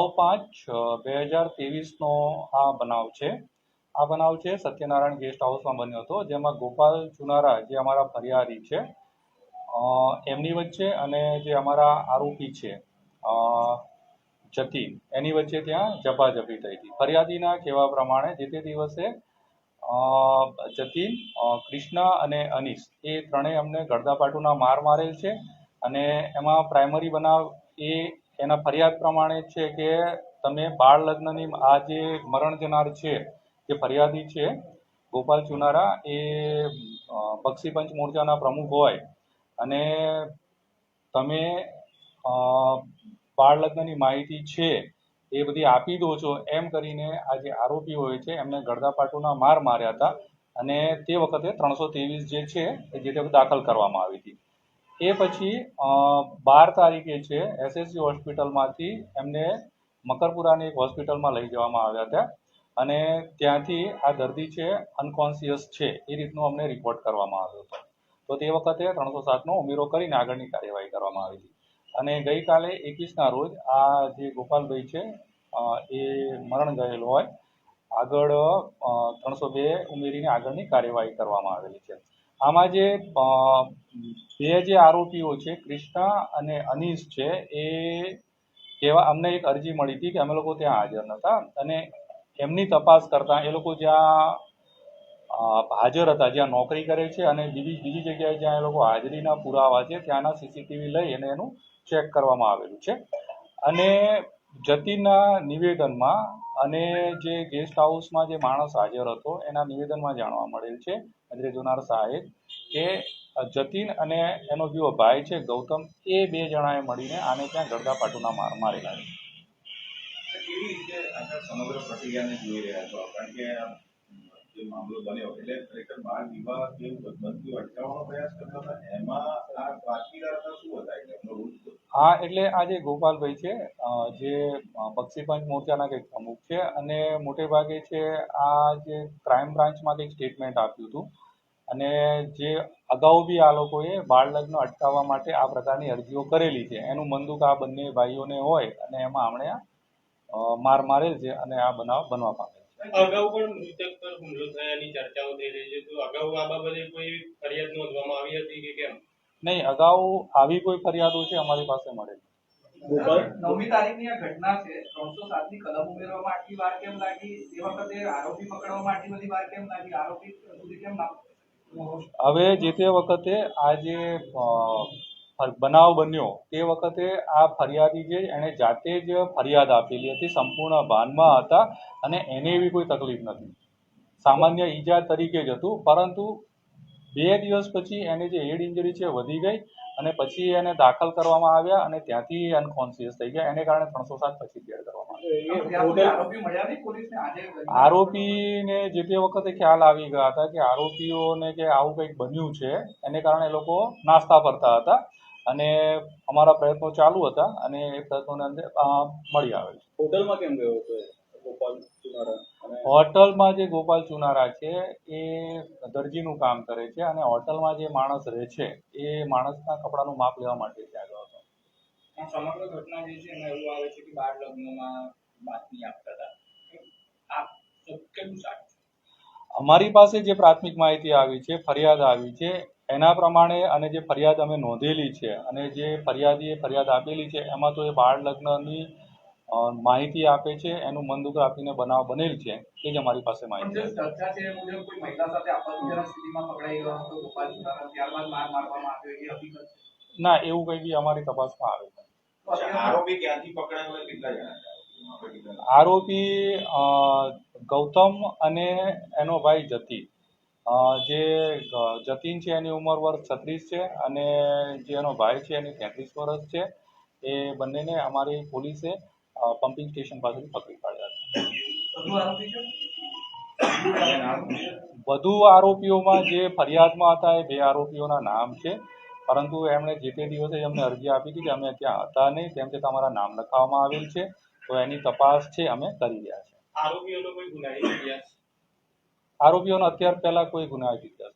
9/5/2023નો આ બનાવ છે. આ બનાવ છે સત્યનારાયણ ગેસ્ટ હાઉસમાં બન્યો હતો, જેમાં ગોપાલ ચુનારા જે અમારા ફરિયાદી છે એમની વચ્ચે અને જે અમારા આરોપી છે જતીન એની વચ્ચે ત્યાં ઝપાઝપી થઈ હતી. ફરિયાદીના કહેવા પ્રમાણે જે તે દિવસે જતીન, કૃષ્ણા અને અનીશ એ ત્રણેય અમને ગળદાપાટુના માર મારેલ છે અને એમાં પ્રાઇમરી બનાવ એના ફરિયાદ પ્રમાણે છે કે તમે બાળ લગ્નની આ જે મરણ જનાર છે જે ફરિયાદી છે ગોપાલ ચુનારા એ બક્ષીપંચ મોરચાના પ્રમુખ હોય અને તમે બાળ લગ્નની માહિતી છે એ બધી આપી દો છો એમ કરીને આ જે આરોપી હોય છે એમને ગળદાપાટુના માર માર્યા હતા અને તે વખતે 323 જે છે એ જે તે દાખલ કરવામાં આવી હતી. એ પછી 12 તારીખે છે એસએસસી હોસ્પિટલમાંથી એમને મકરપુરાની એક હોસ્પિટલમાં લઈ જવામાં આવ્યા હતા અને ત્યાંથી આ દર્દી છે અનકોન્શિયસ છે એ રીતનો અમને રિપોર્ટ કરવામાં આવ્યો હતો. તો તે વખતે 307નો ઉમેરો કરીને આગળની કાર્યવાહી કરવામાં આવી હતી અને ગઈકાલે 21ના રોજ આ જે ગોપાલભાઈ છે એ મરણ ગયેલ હોય આગળ 302 ઉમેરીને આગળની કાર્યવાહી કરવામાં આવેલી છે. આમાં જે બે જે આરોપીઓ છે કૃષ્ણા અને અનીશ છે એ અમને એક અરજી મળી હતી કે અમે લોકો ત્યાં હાજર નહોતા અને એમની તપાસ કરતા એ લોકો જ્યાં હાજર હતા, જ્યાં નોકરી કરે છે અને બીજી જગ્યાએ જ્યાં એ લોકો હાજરીના પુરાવા છે ત્યાંના સીસીટીવી લઈ અને એનું ચેક કરવામાં આવેલું છે અને જતીનના નિવેદનમાં અને જે ગેસ્ટ હાઉસમાં જે માણસ હાજર હતો એના નિવેદનમાં જાણવા મળેલ છે અંદ્રેજોનાર સાહેબ કે જતીન અને એનો જે ભાઈ છે ગૌતમ એ બે જણાએ મળીને આને ત્યાં ગળદાપાટુના માર મારેલા છે. કેવી રીતે સમગ્ર પ્રક્રિયાને જોઈ રહ્યા છો? કારણ કે જે મામલો બન્યો એટલે ખરેખર બાળ વિવાહ કેવું બનતું અટકાવવાનો પ્રયાસ કરતા હતા, એમાં આ બાતમીદારના શું હતા એમનો રૂલ? હા, એટલે આ જે ગોપાલભાઈ છે જે બક્ષીપંચ મોરચાના કંઈક પ્રમુખ છે અને મોટે ભાગે છે આ જે ક્રાઇમ બ્રાન્ચમાં કંઈક સ્ટેટમેન્ટ આપ્યું હતું અને જે અગાઉ બી આ લોકોએ બાળ લગ્ન અટકાવવા માટે આ પ્રકારની અરજીઓ કરેલી છે. એનું મંદુક આ બંને ભાઈઓને હોય અને એમાં હમણે માર મારેલ છે અને આ બનાવ બનવા પામેલ છે. અગાઉ પણ મૃતક પર હુમલો થયાની ચર્ચાઓ થઈ રહી છે, તો અગાઉ આ બાબતે કોઈ ફરિયાદ નોંધવામાં આવી હતી કે કેમ? નહીં, અગાઉ આવી કોઈ ફરિયાદો છે અમારી પાસે મળેલી. 9મી તારીખની આ ઘટના છે, 307ની કલમ ઉમેરવામાં આટલી વાર કેમ લાગી? એ વખતે આરોપી પકડવામાં આટલી બધી વાર કેમ લાગી? આરોપી સુધી કેમ ના? હવે જે તે વખતે આ જે બનાવ બન્યો તે વખતે આ ફરિયાદી છે એણે જાતે જ ફરિયાદ આપેલી હતી, સંપૂર્ણ ભાનમાં હતા અને એને એવી કોઈ તકલીફ નથી, સામાન્ય ઈજા તરીકે જ હતું. પરંતુ 2 દિવસ પછી એને જે હેડ ઇન્જરી છે વધી ગઈ અને પછી એને દાખલ કરવામાં આવ્યા અને ત્યાંથી અનકોન્શિયસ થઈ ગયા. એને કારણે 307 પછી કેર કરવામાં આવ્યા. આરોપીને જે તે વખતે ખ્યાલ આવી ગયા હતા કે આરોપીઓને કે આવું કંઈક બન્યું છે, એને કારણે લોકો નાસ્તા ફરતા હતા અને અમારા પ્રયત્નો ચાલુ હતા અને એ પ્રયત્નોને અંદર મળી આવેલ છે. હોટલમાં કેમ ગયો હતો ગોપાલ ચુનારા? હોટલમાં જે ગોપાલ ચુનારા છે એ દરજીનું કામ કરે છે અને હોટલમાં જે માણસ રહે છે એ માણસના કપડાનું માપ લેવા માટે ત્યાં ગયો હતો. આ સમગ્ર ઘટના જે છે એમાં એવું આવે છે કે બાળ લગ્નમાં બાતમી આપતા હતા. આ કેવું સાચું? અમારી પાસે જે પ્રાથમિક માહિતી આવી છે, ફરિયાદ આવી છે એના પ્રમાણે અને જે ફરિયાદ અમે નોંધેલી છે અને જે ફરિયાદીએ ફરિયાદ આપેલી છે એમાં તો એ બાળ લગ્નની માહિતી આપે છે, એનું મંદુક આપીને બનાવ બનેલ છે એ જ અમારી પાસે માહિતી છે. ચર્ચા છે એ મુજબ કોઈ મહિલા સાથે આપત્તિજનક સ્થિતિમાં પકડાઈ ગયો હતો ગોપાલ ચુનારા, ત્યારબાદ માર મારવામાં આવ્યો, એ હકીકત છે? ના, એવું કંઈ બી અમારી તપાસમાં આવે છે. આરોપી ક્યાંથી પકડાયો અને કેટલા જણા? આરોપી ગૌતમ અને એનો ભાઈ જતીન. જે જતીન છે એની ઉંમર વર્ષ 36 છે અને જે એનો ભાઈ છે એની 33 વર્ષ છે. એ બંનેને અમારી પોલીસે પમ્પિંગ સ્ટેશન પાસેથી પકડી પાડ્યા છે. વધુ આરોપીઓમાં જે ફરિયાદમાં હતા એ 2 આરોપીઓના નામ છે, પરંતુ એમણે જે તે દિવસે અમને અરજી આપી હતી કે અમે ત્યાં હતા નહીં, તેમ છતાં અમારા નામ લખાવવામાં આવેલ છે. તો એની તપાસ છે અમે કરી રહ્યા છીએ. આરોપીઓનો કોઈ ગુનાહિત ઇતિહાસ? આરોપીઓનો અત્યાર પહેલા કોઈ ગુનાહિત ઇતિહાસ